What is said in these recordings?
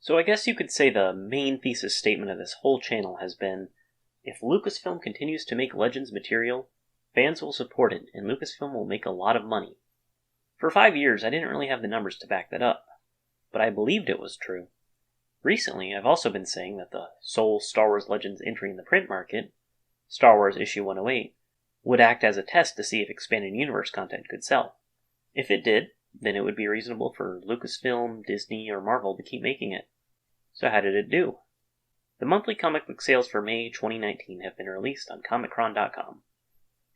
So I guess you could say the main thesis statement of this whole channel has been, if Lucasfilm continues to make Legends material, fans will support it and Lucasfilm will make a lot of money. For 5 years I didn't really have the numbers to back that up, but I believed it was true. Recently I've also been saying that the sole Star Wars Legends entry in the print market, Star Wars issue 108, would act as a test to see if expanded universe content could sell. If it did, then it would be reasonable for Lucasfilm, Disney, or Marvel to keep making it. So how did it do? The monthly comic book sales for May 2019 have been released on Comicchron.com.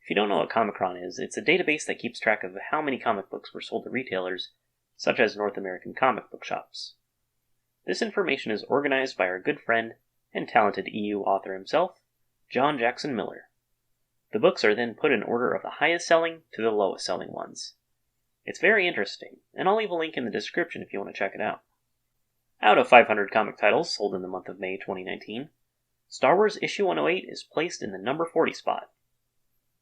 If you don't know what Comicchron is, it's a database that keeps track of how many comic books were sold to retailers, such as North American comic book shops. This information is organized by our good friend and talented EU author himself, John Jackson Miller. The books are then put in order of the highest selling to the lowest selling ones. It's very interesting, and I'll leave a link in the description if you want to check it out. Out of 500 comic titles sold in the month of May 2019, Star Wars issue 108 is placed in the number 40 spot.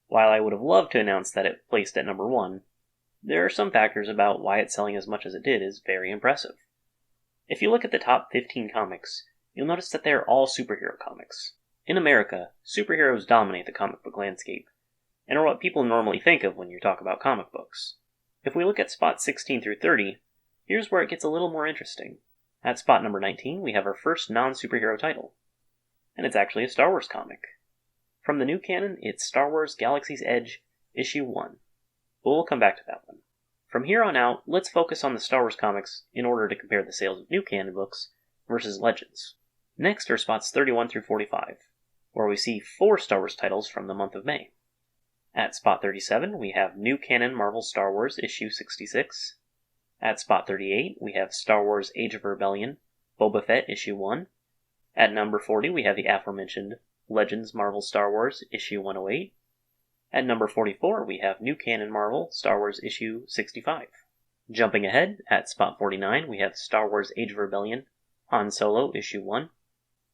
While I would have loved to announce that it placed at number 1, there are some factors about why it's selling as much as it did is very impressive. If you look at the top 15 comics, you'll notice that they're all superhero comics. In America, superheroes dominate the comic book landscape, and are what people normally think of when you talk about comic books. If we look at spots 16 through 30, here's where it gets a little more interesting. At spot number 19, we have our first non-superhero title, and it's actually a Star Wars comic. From the new canon, it's Star Wars Galaxy's Edge, issue 1, but we'll come back to that one. From here on out, let's focus on the Star Wars comics in order to compare the sales of new canon books versus Legends. Next are spots 31 through 45, where we see 4 Star Wars titles from the month of May. At spot 37, we have New Canon Marvel Star Wars issue 66. At spot 38, we have Star Wars Age of Rebellion, Boba Fett issue 1. At number 40, we have the aforementioned Legends Marvel Star Wars issue 108. At number 44, we have New Canon Marvel Star Wars issue 65. Jumping ahead, at spot 49, we have Star Wars Age of Rebellion, Han Solo issue 1.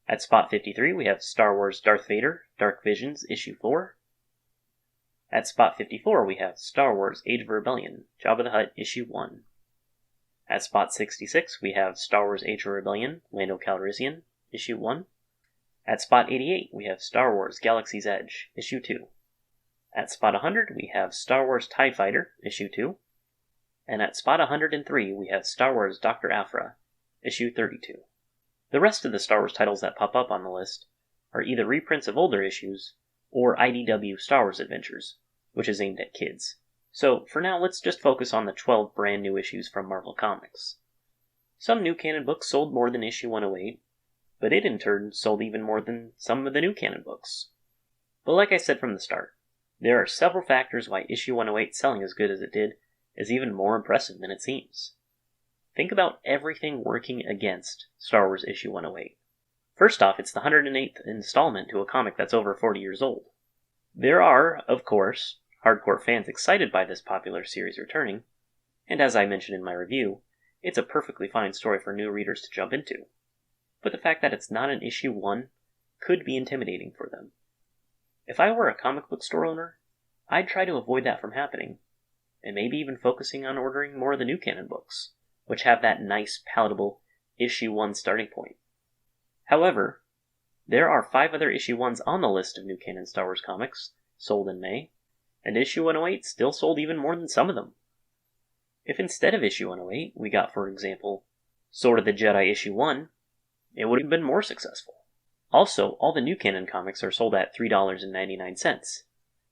At spot 53, we have Star Wars Darth Vader, Dark Visions issue 4. At spot 54, we have Star Wars Age of Rebellion, Jabba the Hutt issue 1. At spot 66, we have Star Wars Age of Rebellion, Lando Calrissian, issue 1. At spot 88, we have Star Wars Galaxy's Edge, issue 2. At spot 100, we have Star Wars TIE Fighter, issue 2. And at spot 103, we have Star Wars Dr. Aphra, issue 32. The rest of the Star Wars titles that pop up on the list are either reprints of older issues, or IDW Star Wars Adventures, which is aimed at kids. So, for now, let's just focus on the 12 brand new issues from Marvel Comics. Some new canon books sold more than issue 108, but it in turn sold even more than some of the new canon books. But like I said from the start, there are several factors why issue 108 selling as good as it did is even more impressive than it seems. Think about everything working against Star Wars issue 108. First off, it's the 108th installment to a comic that's over 40 years old. There are, of course, hardcore fans excited by this popular series returning, and as I mentioned in my review, it's a perfectly fine story for new readers to jump into. But the fact that it's not an issue 1 could be intimidating for them. If I were a comic book store owner, I'd try to avoid that from happening, and maybe even focusing on ordering more of the new canon books, which have that nice, palatable issue 1 starting point. However, there are 5 other issue 1s on the list of new canon Star Wars comics sold in May, and issue 108 still sold even more than some of them. If instead of issue 108 we got, for example, Sword of the Jedi issue 1, it would have been more successful. Also, all the new canon comics are sold at $3.99,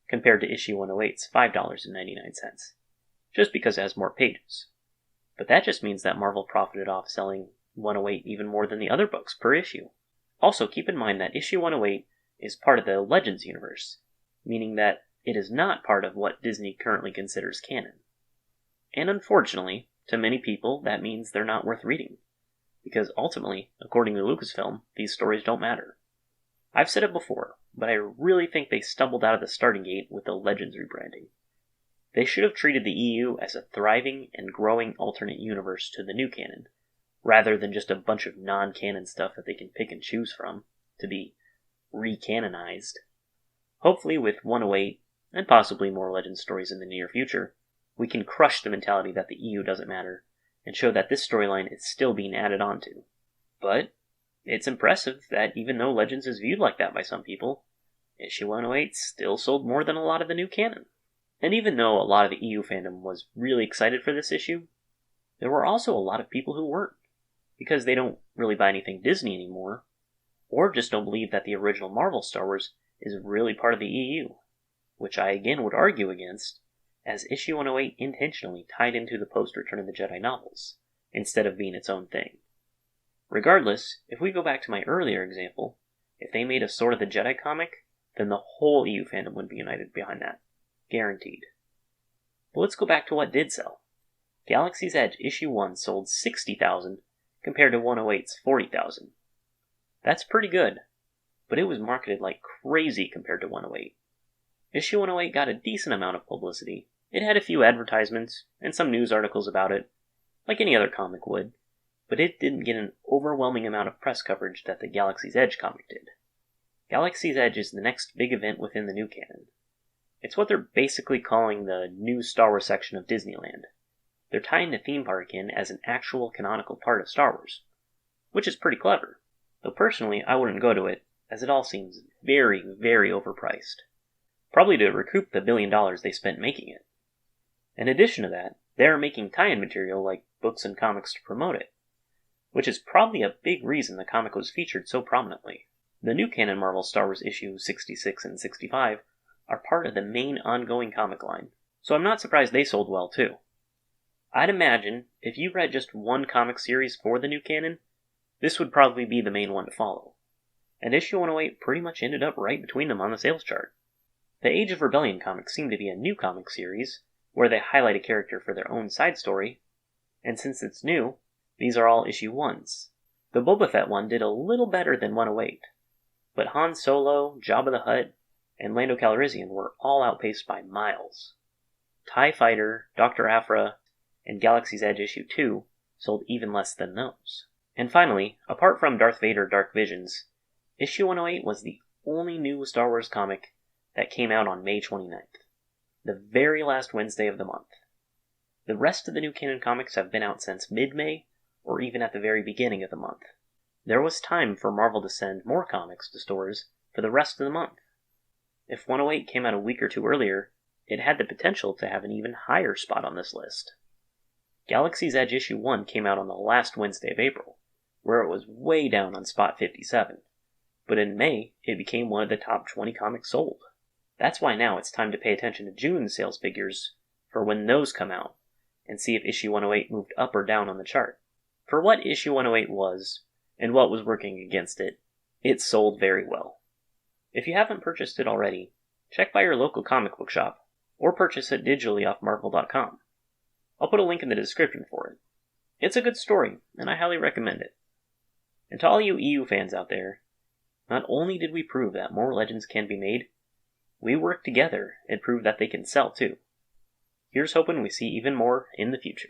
compared to issue 108's $5.99, just because it has more pages. But that just means that Marvel profited off selling 108 even more than the other books per issue. Also, keep in mind that issue 108 is part of the Legends universe, meaning that it is not part of what Disney currently considers canon. And unfortunately, to many people, that means they're not worth reading, because ultimately, according to Lucasfilm, these stories don't matter. I've said it before, but I really think they stumbled out of the starting gate with the Legends rebranding. They should have treated the EU as a thriving and growing alternate universe to the new canon, rather than just a bunch of non-canon stuff that they can pick and choose from to be re-canonized. Hopefully with 108, and possibly more Legends stories in the near future, we can crush the mentality that the EU doesn't matter, and show that this storyline is still being added onto. But it's impressive that even though Legends is viewed like that by some people, issue 108 still sold more than a lot of the new canon. And even though a lot of the EU fandom was really excited for this issue, there were also a lot of people who weren't, because they don't really buy anything Disney anymore, or just don't believe that the original Marvel Star Wars is really part of the EU, which I again would argue against, as issue 108 intentionally tied into the post-Return of the Jedi novels, instead of being its own thing. Regardless, if we go back to my earlier example, if they made a Sword of the Jedi comic, then the whole EU fandom would be united behind that. Guaranteed. But let's go back to what did sell. Galaxy's Edge issue 1 sold 60,000 compared to 108's 40,000. That's pretty good, but it was marketed like crazy compared to 108. Issue 108 got a decent amount of publicity. It had a few advertisements and some news articles about it, like any other comic would, but it didn't get an overwhelming amount of press coverage that the Galaxy's Edge comic did. Galaxy's Edge is the next big event within the new canon. It's what they're basically calling the new Star Wars section of Disneyland. They're tying the theme park in as an actual canonical part of Star Wars, which is pretty clever. Though personally, I wouldn't go to it, as it all seems very, very overpriced. Probably to recoup the $1 billion they spent making it. In addition to that, they're making tie-in material like books and comics to promote it, which is probably a big reason the comic was featured so prominently. The new canon Marvel Star Wars issues 66 and 65 are part of the main ongoing comic line, so I'm not surprised they sold well too. I'd imagine if you read just one comic series for the new canon, this would probably be the main one to follow, and issue 108 pretty much ended up right between them on the sales chart. The Age of Rebellion comics seem to be a new comic series, where they highlight a character for their own side story, and since it's new, these are all issue 1s. The Boba Fett one did a little better than 108, but Han Solo, Jabba the Hutt, and Lando Calrissian were all outpaced by miles. TIE Fighter, Dr. Aphra, and Galaxy's Edge issue 2 sold even less than those. And finally, apart from Darth Vader Dark Visions, issue 108 was the only new Star Wars comic that came out on May 29th, the very last Wednesday of the month. The rest of the new canon comics have been out since mid-May, or even at the very beginning of the month. There was time for Marvel to send more comics to stores for the rest of the month. If 108 came out a week or two earlier, it had the potential to have an even higher spot on this list. Galaxy's Edge issue 1 came out on the last Wednesday of April, where it was way down on spot 57, but in May, it became one of the top 20 comics sold. That's why now it's time to pay attention to June's sales figures for when those come out, and see if issue 108 moved up or down on the chart. For what issue 108 was, and what was working against it, it sold very well. If you haven't purchased it already, check by your local comic book shop, or purchase it digitally off Marvel.com. I'll put a link in the description for it. It's a good story, and I highly recommend it. And to all you EU fans out there, not only did we prove that more Legends can be made, we worked together and proved that they can sell too. Here's hoping we see even more in the future.